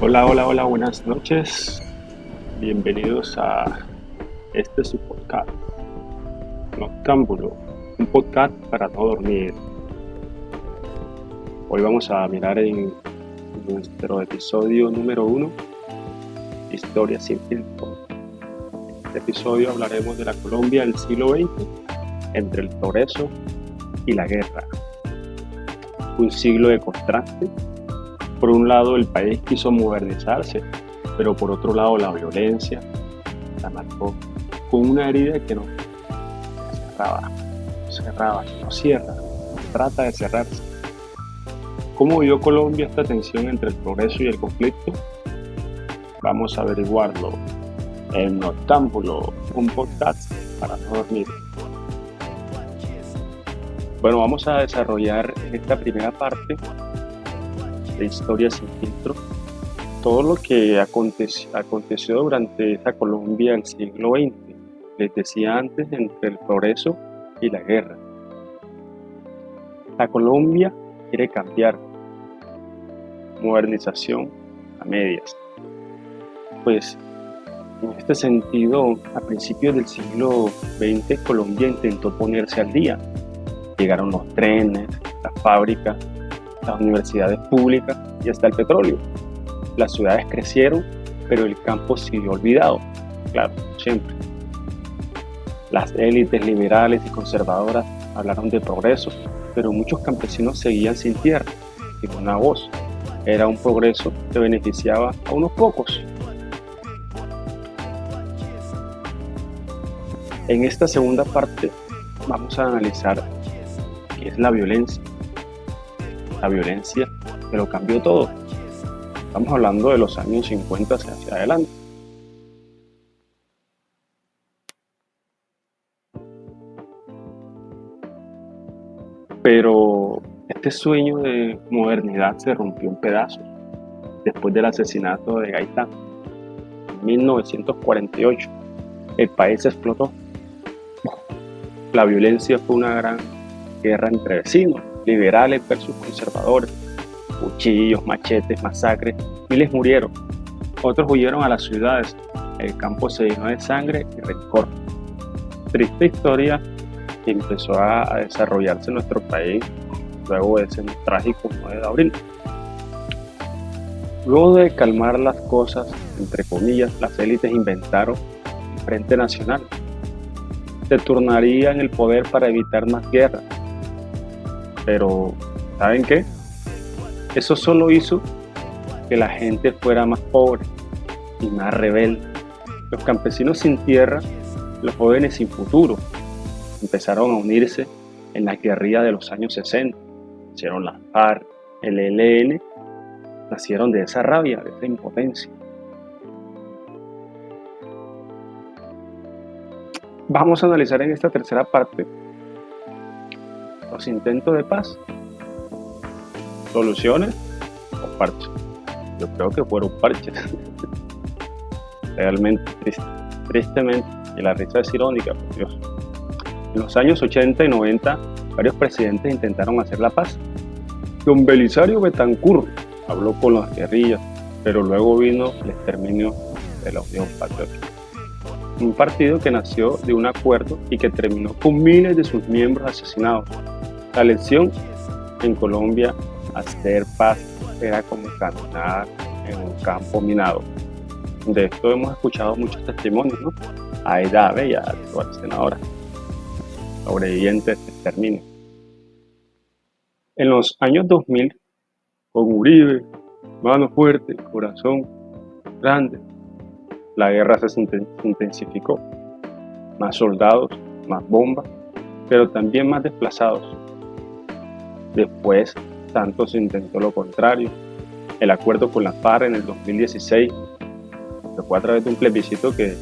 Hola, hola, hola, buenas noches. Bienvenidos a su podcast, Noctámbulo, un podcast para no dormir. Hoy vamos a mirar en nuestro episodio número 1, Historia sin filtro. En este episodio hablaremos de la Colombia del siglo XX, entre el progreso y la guerra. Un siglo de contraste. Por un lado, el país quiso modernizarse, pero por otro lado, la violencia la marcó con una herida que no cerraba, que no cierra, trata de cerrarse. ¿Cómo vivió Colombia esta tensión entre el progreso y el conflicto? Vamos a averiguarlo en Noctámbulo, un podcast para no dormir. Bueno, vamos a desarrollar en esta primera parte de Historia sin filtro todo lo que aconteció durante esa Colombia del siglo XX. Les decía antes, entre el progreso y la guerra. La Colombia quiere cambiar, modernización a medias. Pues en este sentido, a principios del siglo XX, Colombia intentó ponerse al día. Llegaron los trenes, las fábricas, las universidades públicas y hasta el petróleo. Las ciudades crecieron, pero el campo siguió olvidado, claro, siempre. Las élites liberales y conservadoras hablaron de progreso, pero muchos campesinos seguían sin tierra, sin una voz. Era un progreso que beneficiaba a unos pocos. En esta segunda parte vamos a analizar qué es la violencia. La violencia que lo cambió todo. Estamos hablando de los años 50 hacia adelante. Pero este sueño de modernidad se rompió en pedazos después del asesinato de Gaitán. En 1948, el país explotó. La violencia fue una gran guerra entre vecinos, liberales versus conservadores. Cuchillos, machetes, masacres, miles murieron. Otros huyeron a las ciudades. El campo se llenó de sangre y rencor. Triste historia que empezó a desarrollarse en nuestro país luego de ese trágico 9 de abril. Luego de calmar las cosas, entre comillas, las élites inventaron el Frente Nacional. Se turnarían el poder para evitar más guerras. Pero, ¿saben qué? Eso solo hizo que la gente fuera más pobre y más rebelde. Los campesinos sin tierra, los jóvenes sin futuro, empezaron a unirse en la guerrilla de los años 60. Hicieron las FARC, el ELN, nacieron de esa rabia, de esa impotencia. Vamos a analizar en esta tercera parte los intentos de paz, soluciones o parches. Yo creo que fueron parches. Realmente tristemente, y la risa es irónica, por Dios. En los años 80 y 90, varios presidentes intentaron hacer la paz. Don Belisario Betancur habló con las guerrillas, pero luego vino el exterminio de la Unión Patriótica. Un partido que nació de un acuerdo y que terminó con miles de sus miembros asesinados. La lección en Colombia: hacer paz era como caminar en un campo minado. De esto hemos escuchado muchos testimonios, ¿no? Aida Bella, actual senadora, sobreviviente de este exterminio. En los años 2000, con Uribe, mano fuerte, corazón grande, la guerra se intensificó. Más soldados, más bombas, pero también más desplazados. Después, Santos intentó lo contrario. El acuerdo con la FARC en el 2016 fue a través de un plebiscito que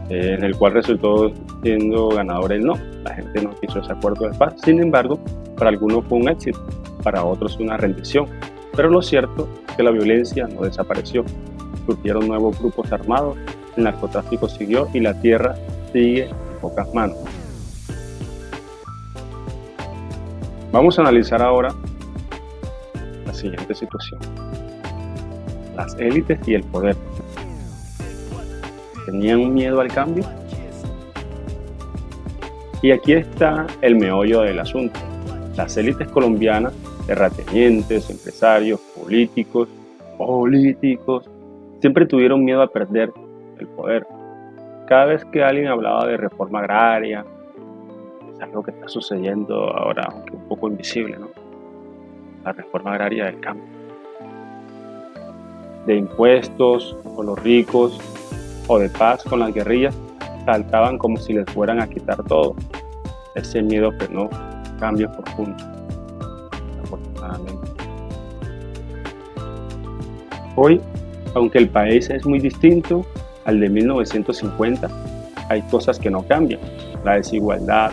en el cual resultó siendo ganador el no. La gente no quiso ese acuerdo de paz. Sin embargo, para algunos fue un éxito, para otros una rendición. Pero lo cierto es que la violencia no desapareció. Surgieron nuevos grupos armados, el narcotráfico siguió y la tierra sigue en pocas manos. Vamos a analizar ahora la siguiente situación. las élites y el poder. ¿Tenían miedo al cambio? Y aquí está el meollo del asunto. Las élites colombianas, terratenientes, empresarios, políticos, siempre tuvieron miedo a perder el poder. Cada vez que alguien hablaba de reforma agraria, es algo que está sucediendo ahora, aunque un poco invisible, ¿no? La reforma agraria del cambio. De impuestos con los ricos o de paz con las guerrillas, saltaban como si les fueran a quitar todo. Ese miedo frenó cambios profundos, afortunadamente. Hoy, aunque el país es muy distinto al de 1950, hay cosas que no cambian. La desigualdad,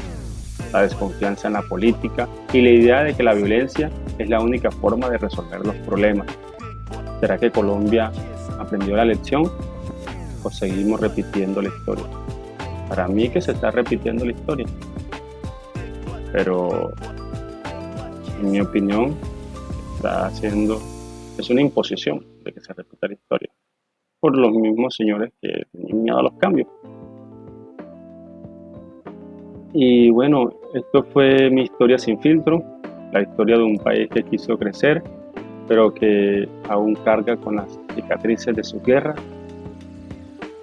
la desconfianza en la política y la idea de que la violencia es la única forma de resolver los problemas. ¿Será que Colombia aprendió la lección o seguimos repitiendo la historia? Para mí que se está repitiendo la historia, pero en mi opinión es una imposición de que se repita la historia por los mismos señores que tienen miedo a los cambios. Y bueno, esto fue mi historia sin filtro, la historia de un país que quiso crecer, pero que aún carga con las cicatrices de su guerra.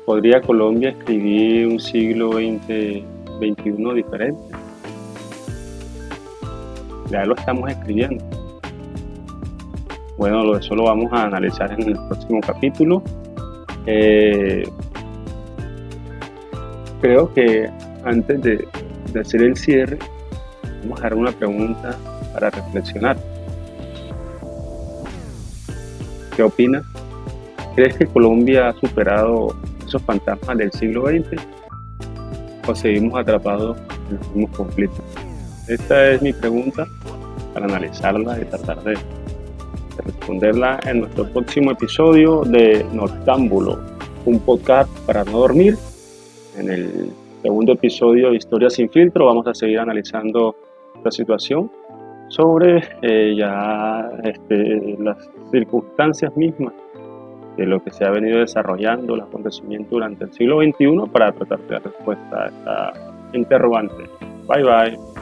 ¿Podría Colombia escribir un siglo XXI diferente? Ya lo estamos escribiendo. Bueno, eso lo vamos a analizar en el próximo capítulo. Creo que antes de hacer el cierre, vamos a dar una pregunta para reflexionar. ¿Qué opinas? ¿Crees que Colombia ha superado esos fantasmas del siglo XX o seguimos atrapados en los mismos conflictos? Esta es mi pregunta para analizarla y tratar de responderla en nuestro próximo episodio de Noctámbulo, un podcast para no dormir. En el segundo episodio de Historia sin filtro vamos a seguir analizando la situación sobre las circunstancias mismas de lo que se ha venido desarrollando, los acontecimientos durante el siglo XXI para tratar de dar respuesta a esta interrogante. Bye bye.